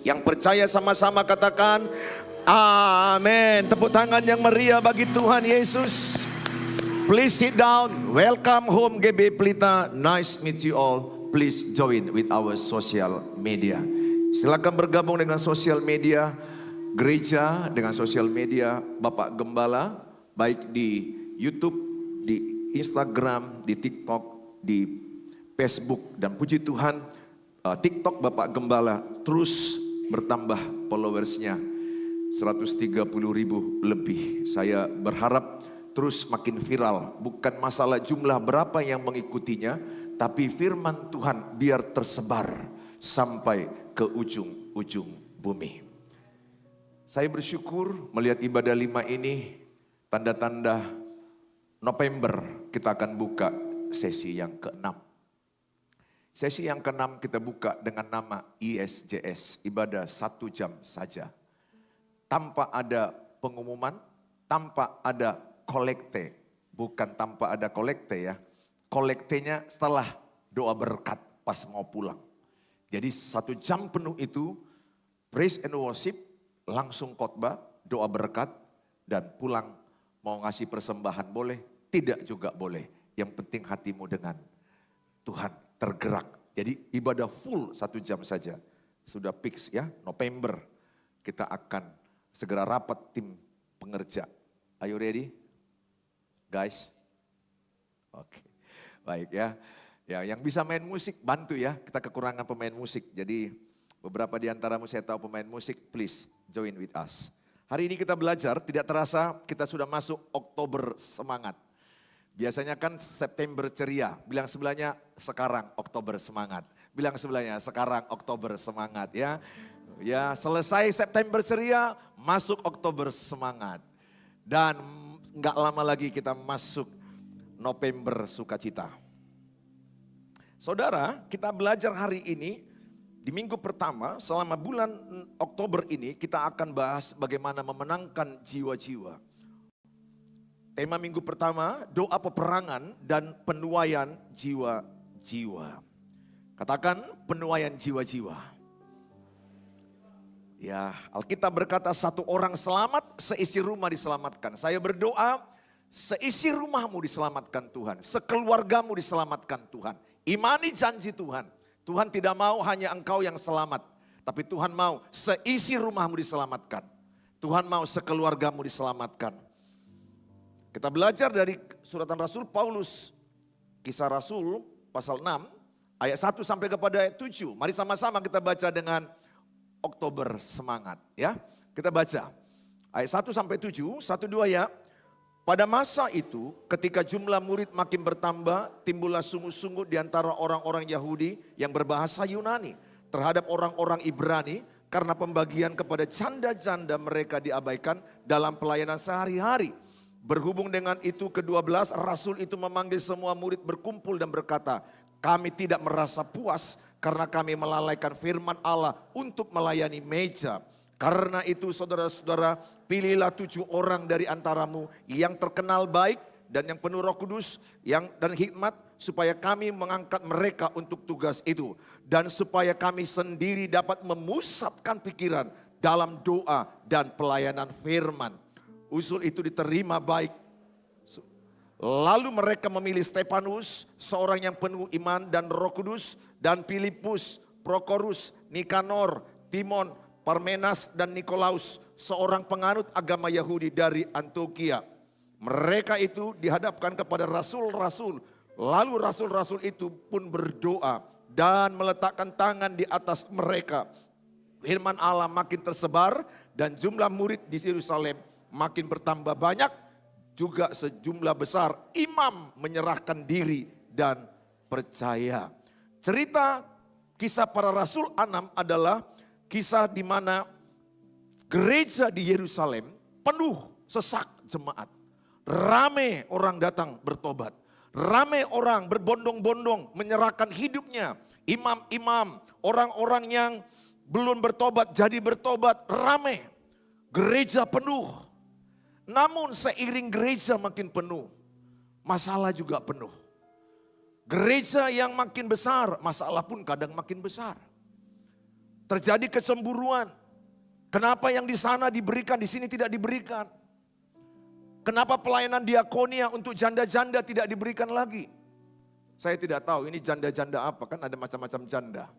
Yang percaya sama-sama katakan amin. Tepuk tangan yang meriah bagi Tuhan Yesus. Please sit down. Welcome home GB Pelita. Nice meet you all. Please join with our social media. Silakan bergabung dengan sosial media gereja, dengan sosial media Bapak Gembala, baik di YouTube, di Instagram, di TikTok, di Facebook, dan puji Tuhan TikTok Bapak Gembala terus bertambah followersnya 130.000 lebih. Saya berharap terus makin viral, bukan masalah jumlah berapa yang mengikutinya, tapi firman Tuhan biar tersebar sampai ke ujung-ujung bumi. Saya bersyukur melihat ibadah 5 ini, tanda-tanda November kita akan buka sesi yang ke-6. Sesi yang ke-6 kita buka dengan nama ISJS, ibadah 1 jam saja. Tanpa ada pengumuman, tanpa ada kolekte. Bukan tanpa ada kolekte ya. Kolektenya setelah doa berkat pas mau pulang. Jadi 1 jam penuh itu praise and worship, langsung khotbah, doa berkat, dan pulang mau ngasih persembahan boleh, tidak juga boleh. Yang penting hatimu dengan Tuhan tergerak. Jadi ibadah full 1 jam saja. Sudah fix ya, November kita akan segera rapat tim pengerja. Are you ready? Guys? Oke, baik ya. Ya, yang bisa main musik bantu ya, kita kekurangan pemain musik. Jadi beberapa di antaramu saya tahu pemain musik, please join with us. Hari ini kita belajar, tidak terasa kita sudah masuk Oktober semangat. Biasanya kan September ceria, bilang sebelahnya sekarang Oktober semangat. Bilang sebelahnya sekarang Oktober semangat ya. Ya, selesai September ceria, masuk Oktober semangat. Dan nggak lama lagi kita masuk November sukacita. Saudara, kita belajar hari ini di minggu pertama selama bulan Oktober ini kita akan bahas bagaimana memenangkan jiwa-jiwa. Tema minggu pertama, doa peperangan dan penuaian jiwa-jiwa. Katakan penuaian jiwa-jiwa. Ya, Alkitab berkata 1 orang selamat, seisi rumah diselamatkan. Saya berdoa, seisi rumahmu diselamatkan Tuhan. Sekeluargamu diselamatkan Tuhan. Imani janji Tuhan. Tuhan tidak mau hanya engkau yang selamat. Tapi Tuhan mau seisi rumahmu diselamatkan. Tuhan mau sekeluargamu diselamatkan. Kita belajar dari suratan Rasul Paulus. Kisah Rasul pasal 6 ayat 1 sampai kepada ayat 7. Mari sama-sama kita baca dengan Oktober semangat ya. Kita baca ayat 1 sampai 7, 1, 2 ya. Pada masa itu ketika jumlah murid makin bertambah, timbullah sungut-sungut di antara orang-orang Yahudi yang berbahasa Yunani terhadap orang-orang Ibrani karena pembagian kepada janda-janda mereka diabaikan dalam pelayanan sehari-hari. Berhubung dengan itu ke-12 Rasul itu memanggil semua murid berkumpul dan berkata, kami tidak merasa puas karena kami melalaikan firman Allah untuk melayani meja. Karena itu saudara-saudara, pilihlah 7 orang dari antaramu yang terkenal baik dan yang penuh Roh Kudus dan hikmat, supaya kami mengangkat mereka untuk tugas itu. Dan supaya kami sendiri dapat memusatkan pikiran dalam doa dan pelayanan firman. Usul itu diterima baik. Lalu mereka memilih Stefanus, seorang yang penuh iman dan Roh Kudus, dan Filipus, Prokorus, Nikanor, Timon, Parmenas dan Nikolaus, seorang penganut agama Yahudi dari Antioquia. Mereka itu dihadapkan kepada rasul-rasul. Lalu rasul-rasul itu pun berdoa dan meletakkan tangan di atas mereka. Firman Allah makin tersebar dan jumlah murid di Yerusalem makin bertambah banyak. Juga sejumlah besar imam menyerahkan diri dan percaya. Cerita kisah para rasul 6 adalah kisah di mana gereja di Yerusalem penuh sesak jemaat. Rame orang datang bertobat. Rame orang berbondong-bondong menyerahkan hidupnya. Imam-imam, orang-orang yang belum bertobat jadi bertobat. Rame. Gereja penuh. Namun seiring gereja makin penuh, masalah juga penuh. Gereja yang makin besar, masalah pun kadang makin besar. Terjadi kecemburuan. Kenapa yang di sana diberikan, di sini tidak diberikan? Kenapa pelayanan diakonia untuk janda-janda tidak diberikan lagi? Saya tidak tahu ini janda-janda apa, kan ada macam-macam janda.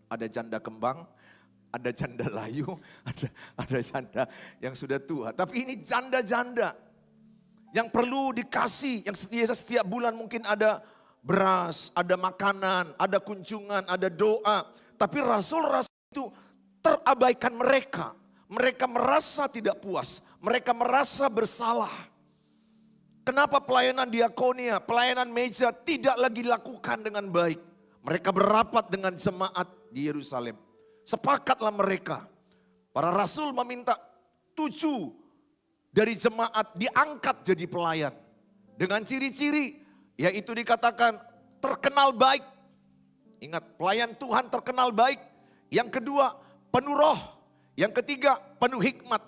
Ada janda kembang, ada janda layu, ada janda yang sudah tua. Tapi ini janda-janda yang perlu dikasih, yang setiap bulan mungkin ada beras, ada makanan, ada kunjungan, ada doa. Tapi rasul-rasul itu terabaikan mereka. Mereka merasa tidak puas, mereka merasa bersalah. Kenapa pelayanan diakonia, pelayanan meja tidak lagi dilakukan dengan baik? Mereka berapat dengan jemaat di Yerusalem. Sepakatlah mereka. Para rasul meminta 7 dari jemaat diangkat jadi pelayan. Dengan ciri-ciri, yaitu dikatakan terkenal baik. Ingat, pelayan Tuhan terkenal baik. Yang kedua, penuh roh. Yang ketiga, penuh hikmat.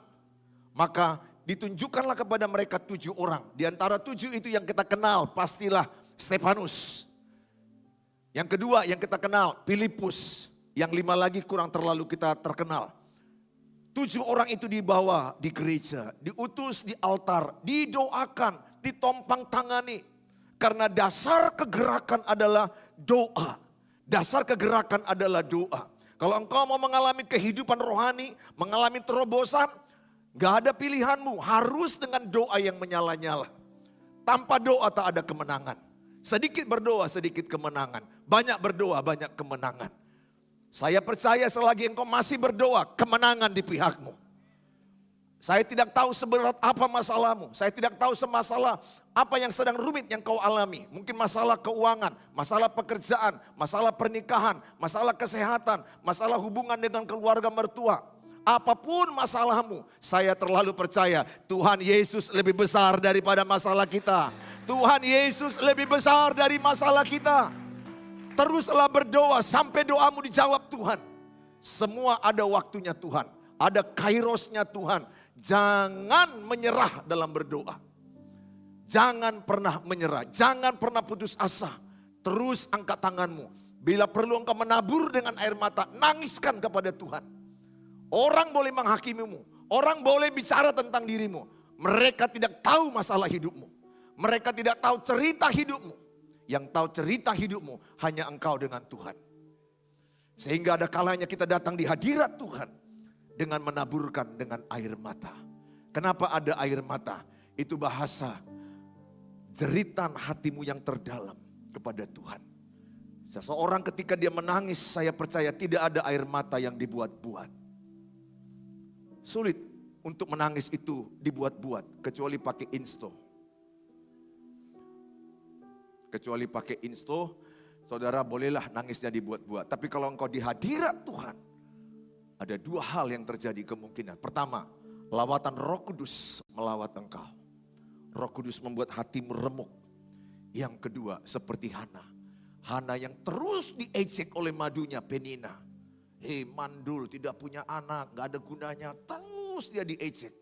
Maka ditunjukkanlah kepada mereka 7 orang. Di antara 7 itu yang kita kenal, pastilah Stefanus. Yang kedua yang kita kenal, Filipus. Yang 5 lagi kurang terlalu kita terkenal. 7 orang itu dibawa di gereja, diutus di altar, didoakan, ditompang tangani. Karena dasar kegerakan adalah doa. Dasar kegerakan adalah doa. Kalau engkau mau mengalami kehidupan rohani, mengalami terobosan, gak ada pilihanmu, harus dengan doa yang menyala-nyala. Tanpa doa tak ada kemenangan. Sedikit berdoa, sedikit kemenangan. Banyak berdoa, banyak kemenangan. Saya percaya selagi engkau masih berdoa, kemenangan di pihakmu. Saya tidak tahu seberat apa masalahmu. Saya tidak tahu semasalah apa yang sedang rumit yang kau alami. Mungkin masalah keuangan, masalah pekerjaan, masalah pernikahan, masalah kesehatan, masalah hubungan dengan keluarga mertua. Apapun masalahmu, saya terlalu percaya Tuhan Yesus lebih besar daripada masalah kita. Tuhan Yesus lebih besar dari masalah kita. Teruslah berdoa sampai doamu dijawab Tuhan. Semua ada waktunya Tuhan. Ada kairosnya Tuhan. Jangan menyerah dalam berdoa. Jangan pernah menyerah. Jangan pernah putus asa. Terus angkat tanganmu. Bila perlu engkau menabur dengan air mata, nangiskan kepada Tuhan. Orang boleh menghakimimu. Orang boleh bicara tentang dirimu. Mereka tidak tahu masalah hidupmu. Mereka tidak tahu cerita hidupmu. Yang tahu cerita hidupmu hanya engkau dengan Tuhan. Sehingga ada kalanya kita datang di hadirat Tuhan dengan menaburkan dengan air mata. Kenapa ada air mata? Itu bahasa jeritan hatimu yang terdalam kepada Tuhan. Seseorang ketika dia menangis, saya percaya tidak ada air mata yang dibuat-buat. Sulit untuk menangis itu dibuat-buat kecuali pakai insto. Kecuali pakai insto, saudara bolehlah nangisnya dibuat-buat. Tapi kalau engkau di hadirat Tuhan, ada 2 hal yang terjadi kemungkinan. Pertama, lawatan Roh Kudus melawat engkau. Roh Kudus membuat hatimu remuk. Yang kedua, seperti Hana. Hana yang terus diejek oleh madunya Penina. Hei mandul, tidak punya anak, gak ada gunanya. Terus dia diejek.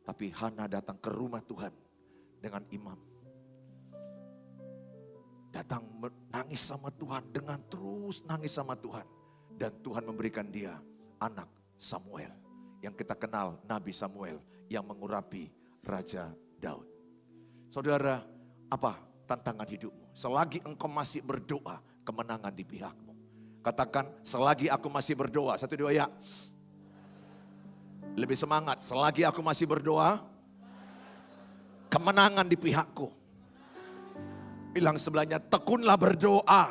Tapi Hana datang ke rumah Tuhan dengan imam. Datang menangis sama Tuhan, dengan terus nangis sama Tuhan. Dan Tuhan memberikan dia anak Samuel. Yang kita kenal Nabi Samuel yang mengurapi Raja Daud. Saudara, apa tantangan hidupmu? Selagi engkau masih berdoa, kemenangan di pihakmu. Katakan, selagi aku masih berdoa. 1, 2 ya. Lebih semangat, selagi aku masih berdoa, kemenangan di pihakku. Bilang sebelahnya, tekunlah berdoa.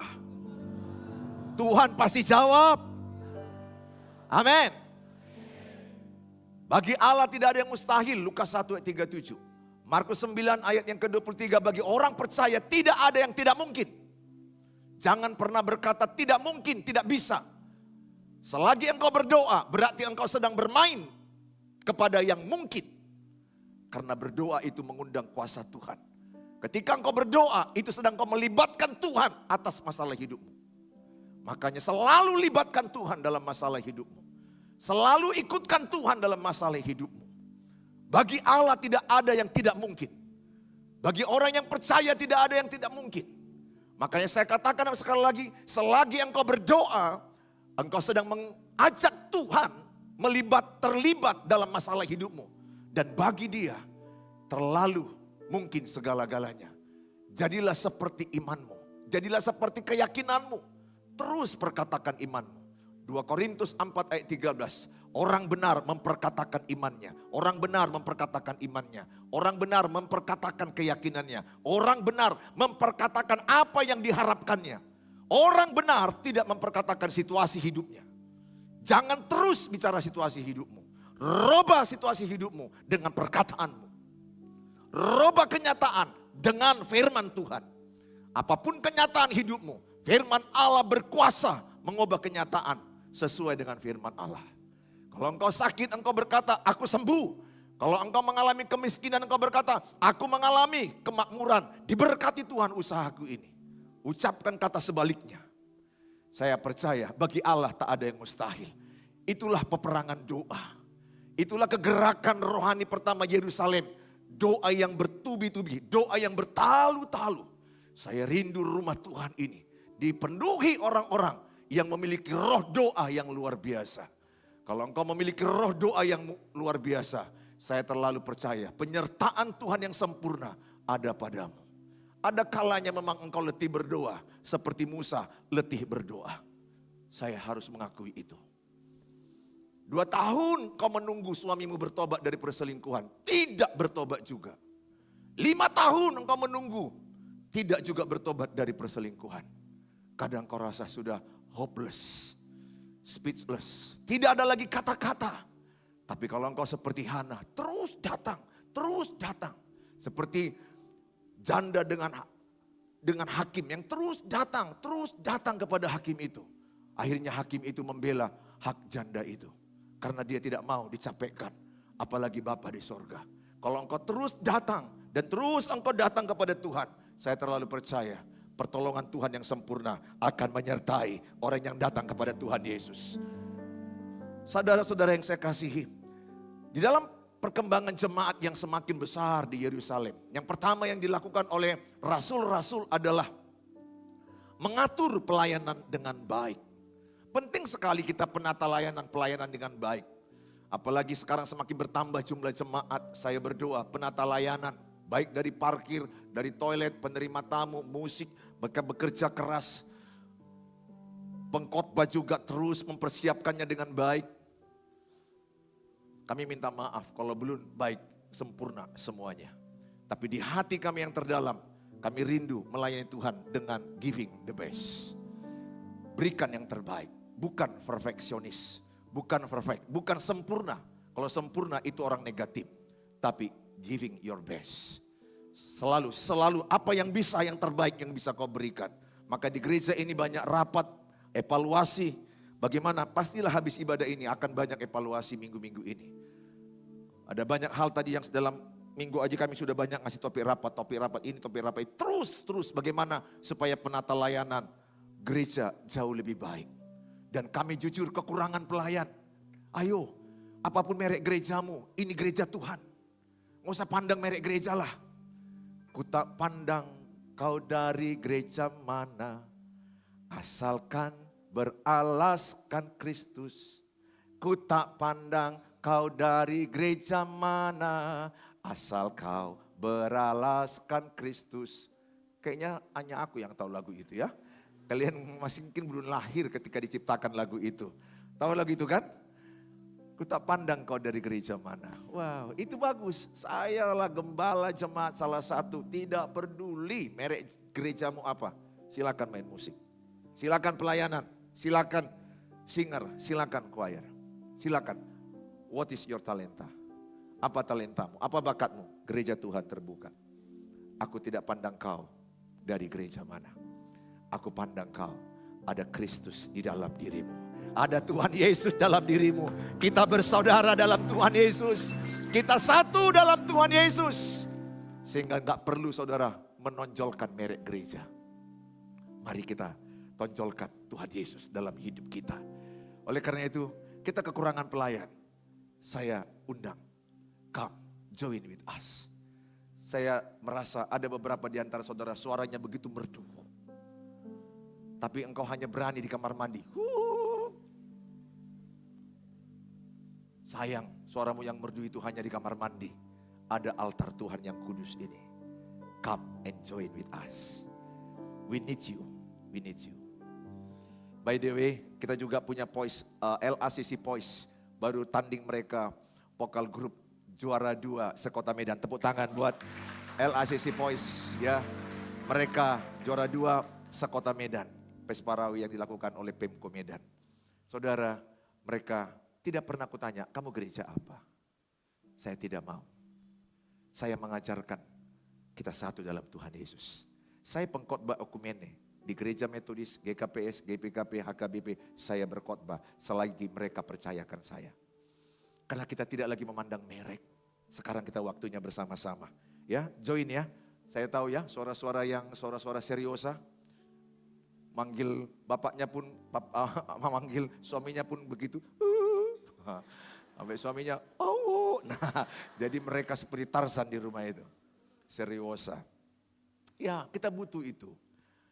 Tuhan pasti jawab. Amin. Bagi Allah tidak ada yang mustahil. Lukas 1 ayat 37. Markus 9 ayat yang ke-23. Bagi orang percaya tidak ada yang tidak mungkin. Jangan pernah berkata tidak mungkin, tidak bisa. Selagi engkau berdoa, berarti engkau sedang bermain kepada yang mungkin. Karena berdoa itu mengundang kuasa Tuhan. Ketika engkau berdoa, itu sedang kau melibatkan Tuhan atas masalah hidupmu. Makanya selalu libatkan Tuhan dalam masalah hidupmu. Selalu ikutkan Tuhan dalam masalah hidupmu. Bagi Allah tidak ada yang tidak mungkin. Bagi orang yang percaya tidak ada yang tidak mungkin. Makanya saya katakan sekali lagi, selagi engkau berdoa, Engkau sedang mengajak Tuhan terlibat dalam masalah hidupmu. Dan bagi dia terlalu mungkin segala-galanya. Jadilah seperti imanmu. Jadilah seperti keyakinanmu. Terus perkatakan imanmu. 2 Korintus 4 ayat 13. Orang benar memperkatakan imannya. Orang benar memperkatakan imannya. Orang benar memperkatakan keyakinannya. Orang benar memperkatakan apa yang diharapkannya. Orang benar tidak memperkatakan situasi hidupnya. Jangan terus bicara situasi hidupmu. Robah situasi hidupmu dengan perkataanmu. Robah kenyataan dengan firman Tuhan. Apapun kenyataan hidupmu, firman Allah berkuasa mengubah kenyataan sesuai dengan firman Allah. Kalau engkau sakit, engkau berkata, aku sembuh. Kalau engkau mengalami kemiskinan, engkau berkata, aku mengalami kemakmuran. Diberkati Tuhan usahaku ini. Ucapkan kata sebaliknya. Saya percaya bagi Allah tak ada yang mustahil. Itulah peperangan doa. Itulah kegerakan rohani pertama Yerusalem. Doa yang bertubi-tubi, doa yang bertalu-talu. Saya rindu rumah Tuhan ini dipenuhi orang-orang yang memiliki roh doa yang luar biasa. Kalau engkau memiliki roh doa yang luar biasa, saya terlalu percaya penyertaan Tuhan yang sempurna ada padamu. Ada kalanya memang engkau letih berdoa, seperti Musa letih berdoa. Saya harus mengakui itu. 2 tahun kau menunggu suamimu bertobat dari perselingkuhan, tidak bertobat juga. 5 tahun engkau menunggu, tidak juga bertobat dari perselingkuhan. Kadang kau rasa sudah hopeless, speechless, tidak ada lagi kata-kata. Tapi kalau engkau seperti Hana, terus datang. Seperti janda dengan hakim yang terus datang kepada hakim itu. Akhirnya hakim itu membela hak janda itu. Karena dia tidak mau dicapekkan, apalagi Bapa di sorga. Kalau engkau terus datang dan terus engkau datang kepada Tuhan, saya terlalu percaya pertolongan Tuhan yang sempurna akan menyertai orang yang datang kepada Tuhan Yesus. Saudara-saudara yang saya kasihi, di dalam perkembangan jemaat yang semakin besar di Yerusalem, yang pertama yang dilakukan oleh rasul-rasul adalah mengatur pelayanan dengan baik. Penting sekali kita penata pelayanan dengan baik. Apalagi sekarang semakin bertambah jumlah jemaat, saya berdoa penata layanan. Baik dari parkir, dari toilet, penerima tamu, musik, mereka bekerja keras. Pengkhotbah juga terus mempersiapkannya dengan baik. Kami minta maaf kalau belum baik, sempurna semuanya. Tapi di hati kami yang terdalam, kami rindu melayani Tuhan dengan giving the best. Berikan yang terbaik, bukan perfeksionis, bukan sempurna. Kalau sempurna itu orang negatif, tapi giving your best. Selalu apa yang bisa, yang terbaik yang bisa kau berikan. Maka di gereja ini banyak rapat, evaluasi. Bagaimana? Pastilah habis ibadah ini akan banyak evaluasi minggu-minggu ini. Ada banyak hal tadi yang dalam minggu aja kami sudah banyak ngasih topik rapat ini, topik rapat ini. Terus bagaimana supaya penata layanan gereja jauh lebih baik. Dan kami jujur kekurangan pelayan. Ayo, apapun merek gerejamu, ini gereja Tuhan. Nggak usah pandang merek gereja lah. Ku tak pandang kau dari gereja mana, asalkan beralaskan Kristus. Ku tak pandang kau dari gereja mana, asal kau beralaskan Kristus. Kayaknya hanya aku yang tahu lagu itu ya. Kalian masih mungkin belum lahir ketika diciptakan lagu itu. Tahu lagu itu kan? Ku tak pandang kau dari gereja mana. Wow, itu bagus. Saya lah gembala jemaat salah satu. Tidak peduli merek gerejamu apa. Silakan main musik. Silakan pelayanan. Silakan singer, silakan choir. Silakan. What is your talenta? Apa talentamu? Apa bakatmu? Gereja Tuhan terbuka. Aku tidak pandang kau dari gereja mana. Aku pandang kau ada Kristus di dalam dirimu. Ada Tuhan Yesus dalam dirimu. Kita bersaudara dalam Tuhan Yesus. Kita satu dalam Tuhan Yesus. Sehingga gak perlu saudara menonjolkan merek gereja. Mari kita tonjolkan Tuhan Yesus dalam hidup kita. Oleh karena itu, kita kekurangan pelayan. Saya undang, come, join with us. Saya merasa ada beberapa di antara saudara suaranya begitu merdu. Tapi engkau hanya berani di kamar mandi. Sayang, suaramu yang merdu itu hanya di kamar mandi. Ada altar Tuhan yang kudus ini. Come and join with us. We need you. We need you. By the way, kita juga punya voice, LACC Voice. Baru tanding mereka, vokal grup juara 2 sekota Medan. Tepuk tangan buat LACC Voice. Ya, mereka juara 2 sekota Medan. Pesparawi yang dilakukan oleh Pemko Medan. Saudara, mereka tidak pernah kutanya, kamu gereja apa? Saya tidak mau. Saya mengajarkan kita satu dalam Tuhan Yesus. Saya pengkhotbah okumene di gereja Metodis, GKPS, GPKP, HKBP. Saya berkhotbah selagi mereka percayakan saya. Karena kita tidak lagi memandang merek. Sekarang kita waktunya bersama-sama. Ya, join ya. Saya tahu ya, suara-suara seriosa. Manggil bapaknya pun, manggil suaminya pun begitu. Sampai suaminya, oh. Nah, jadi mereka seperti Tarzan di rumah itu. Seriosa. Ya, kita butuh itu.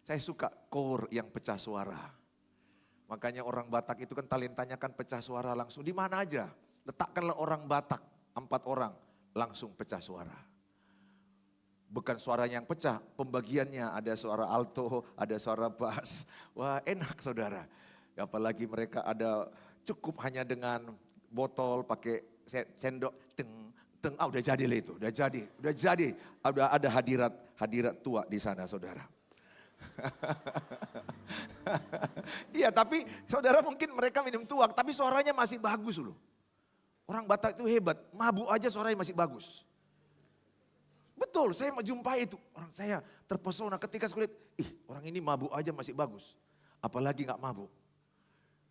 Saya suka core yang pecah suara. Makanya orang Batak itu kan talentanya kan pecah suara langsung. Di mana aja, letakkanlah orang Batak, 4 orang, langsung pecah suara. Bukan suaranya yang pecah, pembagiannya ada suara alto, ada suara bass. Wah enak saudara. Apalagi mereka ada cukup hanya dengan botol pakai sendok, udah jadi lah itu, udah jadi, ada hadirat tua di sana saudara. Iya tapi saudara mungkin mereka minum tuak, tapi suaranya masih bagus loh. Orang Batak itu hebat, mabuk aja suaranya masih bagus. Betul, saya menjumpai itu, orang saya terpesona ketika saya lihat, orang ini mabuk aja masih bagus, apalagi gak mabuk.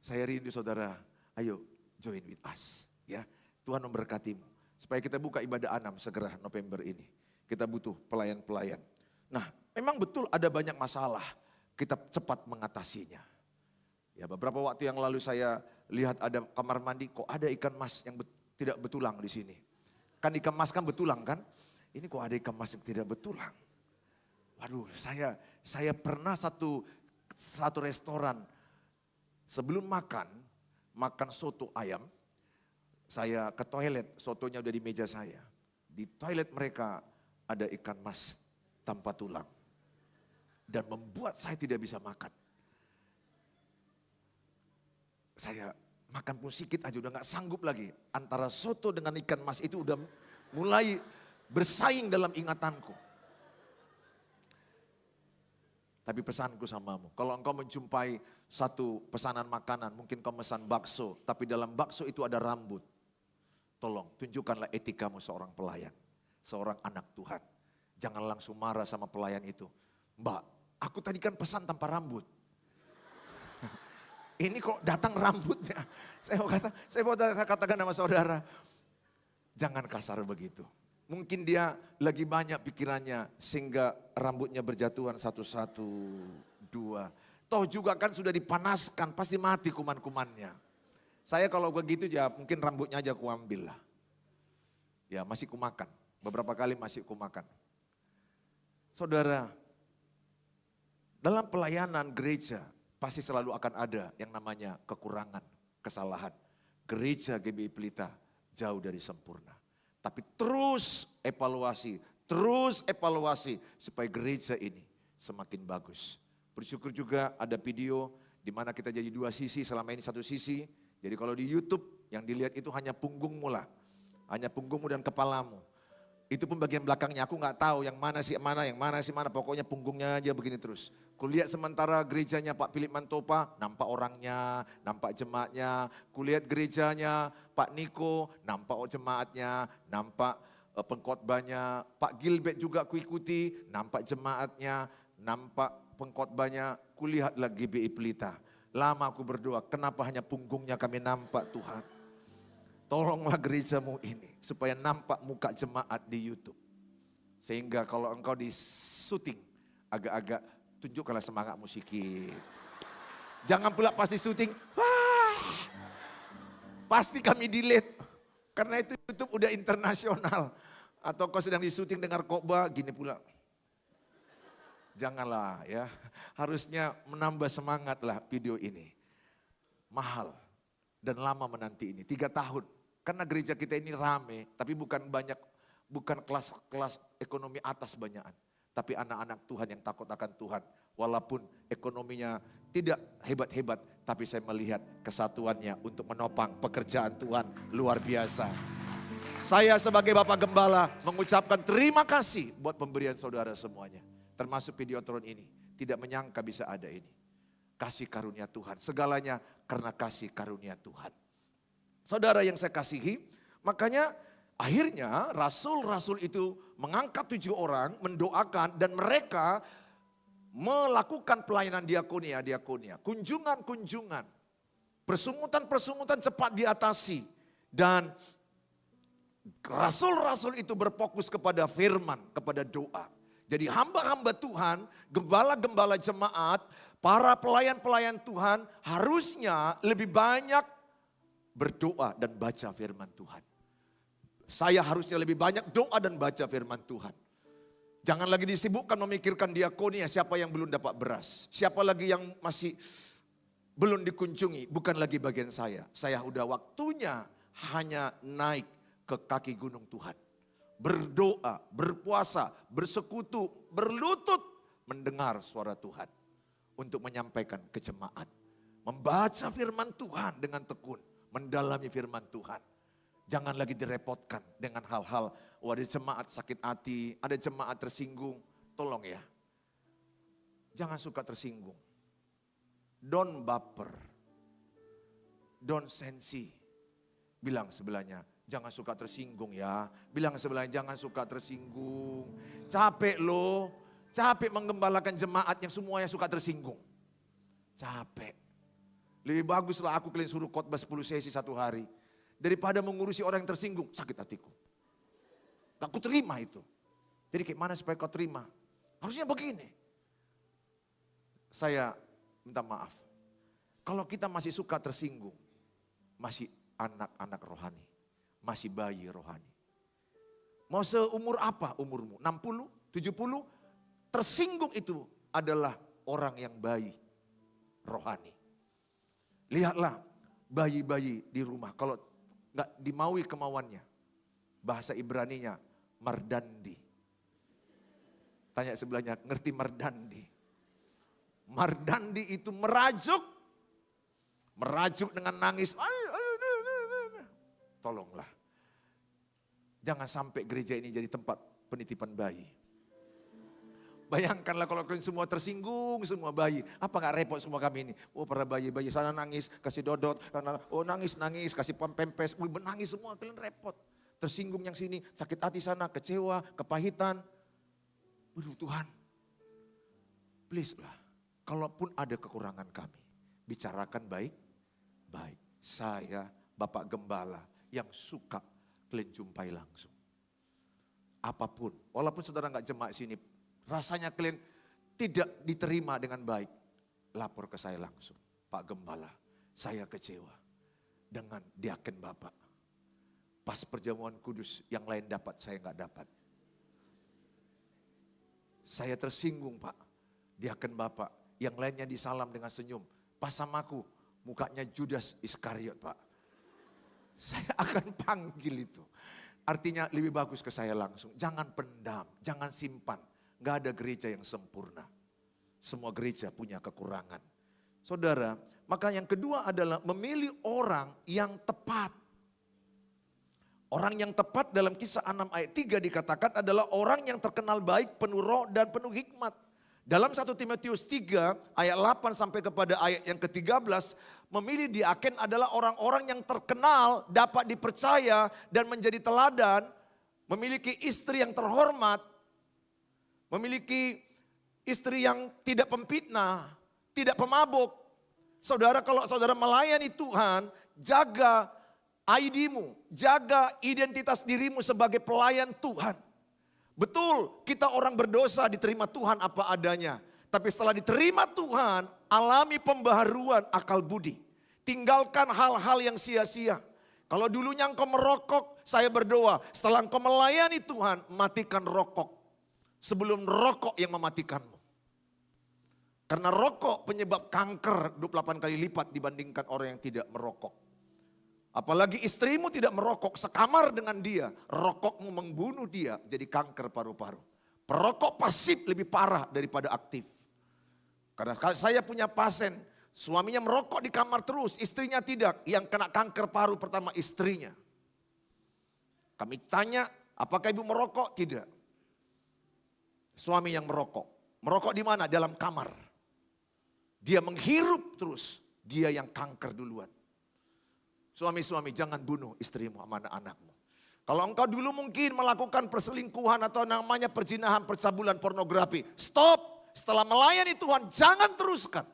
Saya rindu saudara, ayo join with us ya. Tuhan memberkatimu. Supaya kita buka ibadah 6 segera November ini. Kita butuh pelayan-pelayan. Nah memang betul ada banyak masalah, kita cepat mengatasinya. Ya beberapa waktu yang lalu saya lihat ada kamar mandi, kok ada ikan mas yang tidak betulang di sini. Kan ikan mas kan betulang kan? Ini kok ada ikan mas yang tidak betulang. Waduh saya pernah satu restoran. Sebelum makan soto ayam, saya ke toilet, sotonya udah di meja saya. Di toilet mereka ada ikan mas tanpa tulang. Dan membuat saya tidak bisa makan. Saya makan pun sedikit aja udah gak sanggup lagi. Antara soto dengan ikan mas itu udah mulai bersaing dalam ingatanku. Tapi pesanku samamu, kalau engkau menjumpai satu pesanan makanan, mungkin kau pesan bakso, tapi dalam bakso itu ada rambut. Tolong tunjukkanlah etikamu seorang pelayan, seorang anak Tuhan. Jangan langsung marah sama pelayan itu. Mbak, aku tadi kan pesan tanpa rambut. Ini kok datang rambutnya. Saya mau katakan sama saudara, jangan kasar begitu. Mungkin dia lagi banyak pikirannya sehingga rambutnya berjatuhan 1, 2. Toh juga kan sudah dipanaskan, pasti mati kuman-kumannya. Saya kalau begitu ya mungkin rambutnya aja kuambil lah. Ya masih kumakan, beberapa kali masih kumakan. Saudara, dalam pelayanan gereja pasti selalu akan ada yang namanya kekurangan, kesalahan. Gereja GBI Pelita jauh dari sempurna. Tapi terus evaluasi supaya gereja ini semakin bagus. Bersyukur juga ada video di mana kita jadi 2 sisi, selama ini 1 sisi. Jadi kalau di YouTube yang dilihat itu hanya punggungmu lah. Hanya punggungmu dan kepalamu. Itu pun bagian belakangnya, aku gak tahu yang mana sih mana, pokoknya punggungnya aja begini terus. Kulihat sementara gerejanya Pak Philip Mantopa, nampak orangnya, nampak jemaatnya. Kulihat gerejanya Pak Niko, nampak jemaatnya, nampak pengkhotbahnya. Pak Gilbert juga kuikuti, nampak jemaatnya, nampak pengkhotbahnya. Kulihatlah GBI Pelita. Lama aku berdoa, kenapa hanya punggungnya kami nampak Tuhan. Tolonglah gerejamu ini supaya nampak muka jemaat di YouTube. Sehingga kalau engkau di syuting agak-agak tunjukkanlah semangatmu sedikit. Jangan pula pasti syuting, pasti kami delete. Karena itu YouTube udah internasional. Atau kau sedang di syuting dengar khotbah gini pula. Janganlah ya, harusnya menambah semangatlah video ini. Mahal dan lama menanti ini, 3 tahun. Karena gereja kita ini rame, tapi bukan kelas-kelas ekonomi atas banyakan. Tapi anak-anak Tuhan yang takut akan Tuhan. Walaupun ekonominya tidak hebat-hebat, tapi saya melihat kesatuannya untuk menopang pekerjaan Tuhan luar biasa. Saya sebagai Bapak Gembala mengucapkan terima kasih buat pemberian saudara semuanya. Termasuk Videotron ini. Tidak menyangka bisa ada ini. Kasih karunia Tuhan. Segalanya karena kasih karunia Tuhan. Saudara yang saya kasihi, makanya akhirnya rasul-rasul itu mengangkat 7 orang, mendoakan dan mereka melakukan pelayanan diakonia. Kunjungan-kunjungan, persungutan-persungutan cepat diatasi. Dan rasul-rasul itu berfokus kepada firman, kepada doa. Jadi hamba-hamba Tuhan, gembala-gembala jemaat, para pelayan-pelayan Tuhan harusnya lebih banyak berdoa dan baca firman Tuhan. Saya harusnya lebih banyak doa dan baca firman Tuhan. Jangan lagi disibukkan memikirkan diakonia, siapa yang belum dapat beras. Siapa lagi yang masih belum dikunjungi, bukan lagi bagian saya. Saya udah waktunya hanya naik ke kaki gunung Tuhan. Berdoa, berpuasa, bersekutu, berlutut, mendengar suara Tuhan. Untuk menyampaikan ke jemaat. Membaca firman Tuhan dengan tekun. Mendalami firman Tuhan. Jangan lagi direpotkan dengan hal-hal, ada jemaat sakit hati, ada jemaat tersinggung. Tolong ya, jangan suka tersinggung. Don't baper, don't sensi. Bilang sebelahnya, jangan suka tersinggung ya. Bilang sebelahnya, jangan suka tersinggung. Capek loh, capek menggembalakan jemaat yang semuanya suka tersinggung. Capek. Lebih baguslah aku kalian suruh khotbah 10 sesi 1 hari. Daripada mengurusi orang yang tersinggung, sakit hatiku. Gak ku terima itu. Jadi kayak mana supaya kau terima? Harusnya begini. Saya minta maaf. Kalau kita masih suka tersinggung, masih anak-anak rohani. Masih bayi rohani. Mau seumur apa umurmu? 60, 70? Tersinggung itu adalah orang yang bayi rohani. Lihatlah bayi-bayi di rumah. Kalau nggak dimaui kemauannya. Bahasa Ibraninya mardandi. Tanya sebelahnya, ngerti mardandi? Mardandi itu merajuk. Merajuk dengan nangis. Tolonglah. Jangan sampai gereja ini jadi tempat penitipan bayi. Bayangkanlah kalau kalian semua tersinggung, semua bayi. Apa gak repot semua kami ini? Oh para bayi-bayi sana nangis, kasih dodot. Oh nangis, kasih pempes. Menangis semua, kalian repot. Tersinggung yang sini, sakit hati sana, kecewa, kepahitan. Waduh Tuhan, please lah. Kalaupun ada kekurangan kami, bicarakan baik-baik. Saya Bapak Gembala yang suka kalian jumpai langsung. Apapun, walaupun saudara gak jemaat sini, rasanya kalian tidak diterima dengan baik. Lapor ke saya langsung. Pak Gembala, saya kecewa dengan diaken Bapak. Pas perjamuan kudus yang lain dapat, saya nggak dapat. Saya tersinggung Pak. Diaken Bapak, yang lainnya disalam dengan senyum. Pas samaku, mukanya Judas Iskariot Pak. Saya akan panggil itu. Artinya lebih bagus ke saya langsung. Jangan pendam, jangan simpan. Gak ada gereja yang sempurna. Semua gereja punya kekurangan. Saudara, maka yang kedua adalah memilih orang yang tepat. Orang yang tepat dalam Kisah 6 ayat 3 dikatakan adalah orang yang terkenal baik, penuh roh dan penuh hikmat. Dalam 1 Timotius 3 ayat 8 sampai kepada ayat yang ke-13, memilih diaken adalah orang-orang yang terkenal, dapat dipercaya dan menjadi teladan, memiliki istri yang terhormat, memiliki istri yang tidak pemfitnah, tidak pemabuk. Saudara, kalau saudara melayani Tuhan, jaga ID-mu, jaga identitas dirimu sebagai pelayan Tuhan. Betul, kita orang berdosa diterima Tuhan apa adanya. Tapi setelah diterima Tuhan, alami pembaharuan akal budi. Tinggalkan hal-hal yang sia-sia. Kalau dulunya engkau merokok, saya berdoa. Setelah engkau melayani Tuhan, matikan rokok. Sebelum rokok yang mematikanmu. Karena rokok penyebab kanker 28 kali lipat dibandingkan orang yang tidak merokok. Apalagi istrimu tidak merokok sekamar dengan dia, rokokmu membunuh dia jadi kanker paru-paru. Perokok pasif lebih parah daripada aktif. Karena saya punya pasien, suaminya merokok di kamar terus, istrinya tidak. Yang kena kanker paru pertama istrinya. Kami tanya, apakah ibu merokok? Tidak. Suami yang merokok. Merokok di mana? Dalam kamar. Dia menghirup terus, dia yang kanker duluan. Suami-suami jangan bunuh istrimu sama anak-anakmu. Kalau engkau dulu mungkin melakukan perselingkuhan atau namanya perzinahan, percabulan, pornografi. Stop. Setelah melayani Tuhan jangan teruskan.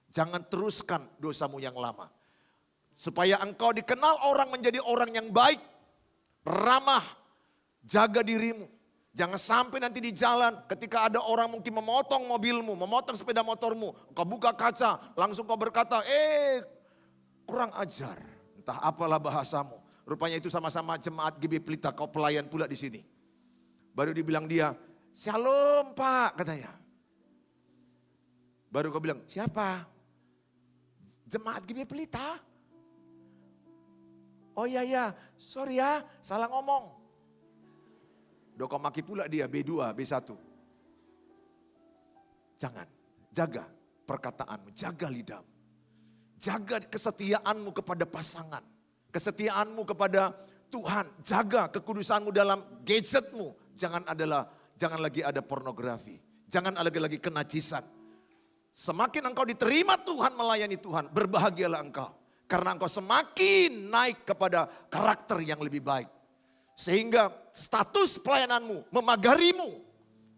Jangan teruskan dosamu yang lama. Supaya engkau dikenal orang menjadi orang yang baik. Ramah. Jaga dirimu. Jangan sampai nanti di jalan ketika ada orang mungkin memotong mobilmu, memotong sepeda motormu. Engkau buka kaca langsung kau berkata, kurang ajar. Entah apalah bahasamu. Rupanya itu sama-sama jemaat GB Pelita, kau pelayan pula di sini. Baru dibilang dia, "Shalom Pak," katanya. Baru kau bilang, "Siapa?" "Jemaat GB Pelita." "Oh iya, sorry ya, salah ngomong." Udah kau maki pula dia, B2, B1. Jangan, jaga perkataanmu, jaga lidahmu. Jaga kesetiaanmu kepada pasangan. Kesetiaanmu kepada Tuhan. Jaga kekudusanmu dalam gadgetmu. Jangan lagi ada pornografi. Jangan lagi kenajisan. Semakin engkau diterima Tuhan, melayani Tuhan, berbahagialah engkau. Karena engkau semakin naik kepada karakter yang lebih baik. Sehingga status pelayananmu memagarimu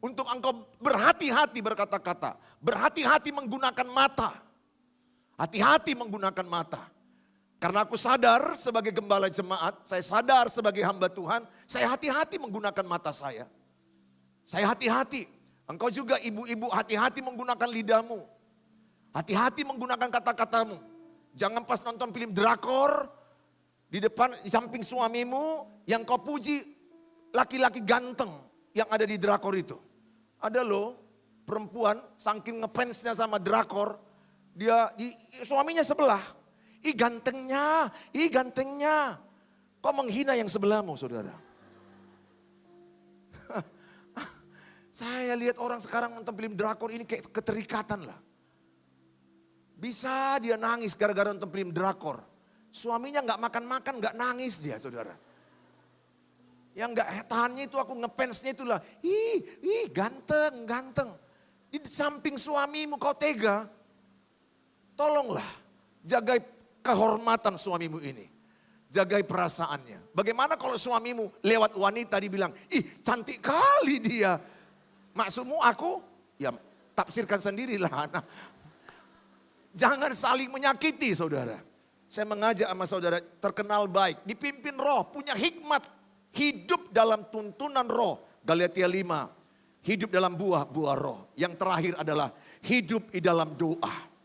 untuk engkau berhati-hati berkata-kata. Berhati-hati menggunakan mata. Hati-hati menggunakan mata. Karena aku sadar sebagai gembala jemaat, saya sadar sebagai hamba Tuhan, saya hati-hati menggunakan mata saya. Saya hati-hati. Engkau juga ibu-ibu hati-hati menggunakan lidahmu. Hati-hati menggunakan kata-katamu. Jangan pas nonton film drakor, di depan, di samping suamimu, yang kau puji laki-laki ganteng yang ada di drakor itu. Ada loh perempuan saking ngefansnya sama drakor, suaminya sebelah. Ih gantengnya. Kok menghina yang sebelahmu saudara? Saya lihat orang sekarang nonton film drakor ini kayak keterikatan lah. Bisa dia nangis gara-gara nonton film drakor. Suaminya gak makan-makan, gak nangis dia saudara. Yang gak tahannya itu aku ngefansnya itulah. Ih ganteng. Di samping suamimu kau tega. Tolonglah jagai kehormatan suamimu ini. Jagai perasaannya. Bagaimana kalau suamimu lewat wanita dibilang, ih cantik kali dia. Maksudmu aku? Ya tafsirkan sendirilah. Nah, jangan saling menyakiti saudara. Saya mengajak sama saudara terkenal baik. Dipimpin roh, punya hikmat. Hidup dalam tuntunan roh. Galatia 5. Hidup dalam buah roh. Yang terakhir adalah hidup di dalam doa.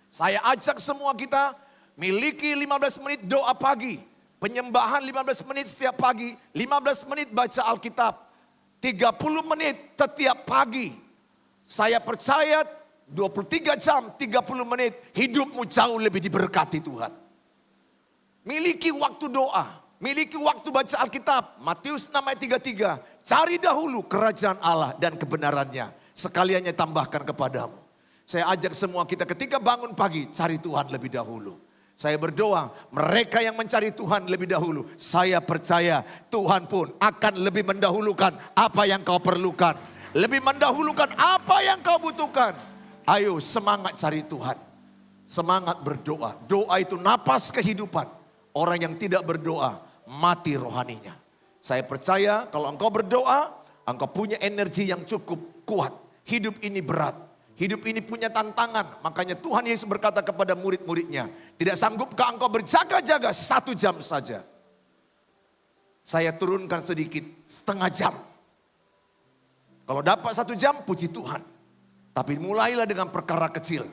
Saya ajak semua kita miliki 15 menit doa pagi. Penyembahan 15 menit setiap pagi. 15 menit baca Alkitab. 30 menit setiap pagi. Saya percaya 23 jam 30 menit hidupmu jauh lebih diberkati Tuhan. Miliki waktu doa. Miliki waktu baca Alkitab. Matius 6 ayat 33. Cari dahulu kerajaan Allah dan kebenarannya. Sekaliannya tambahkan kepadamu. Saya ajak semua kita ketika bangun pagi, cari Tuhan lebih dahulu. Saya berdoa, mereka yang mencari Tuhan lebih dahulu. Saya percaya Tuhan pun akan lebih mendahulukan apa yang kau perlukan. Lebih mendahulukan apa yang kau butuhkan. Ayo semangat cari Tuhan. Semangat berdoa. Doa itu napas kehidupan. Orang yang tidak berdoa, mati rohaninya. Saya percaya kalau engkau berdoa, engkau punya energi yang cukup kuat. Hidup ini berat. Hidup ini punya tantangan. Makanya Tuhan Yesus berkata kepada murid-muridnya, tidak sanggupkah engkau berjaga-jaga 1 jam saja? Saya turunkan sedikit, setengah jam. Kalau dapat 1 jam, puji Tuhan. Tapi mulailah dengan perkara kecil.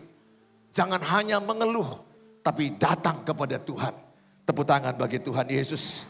Jangan hanya mengeluh, tapi datang kepada Tuhan. Tepuk tangan bagi Tuhan Yesus.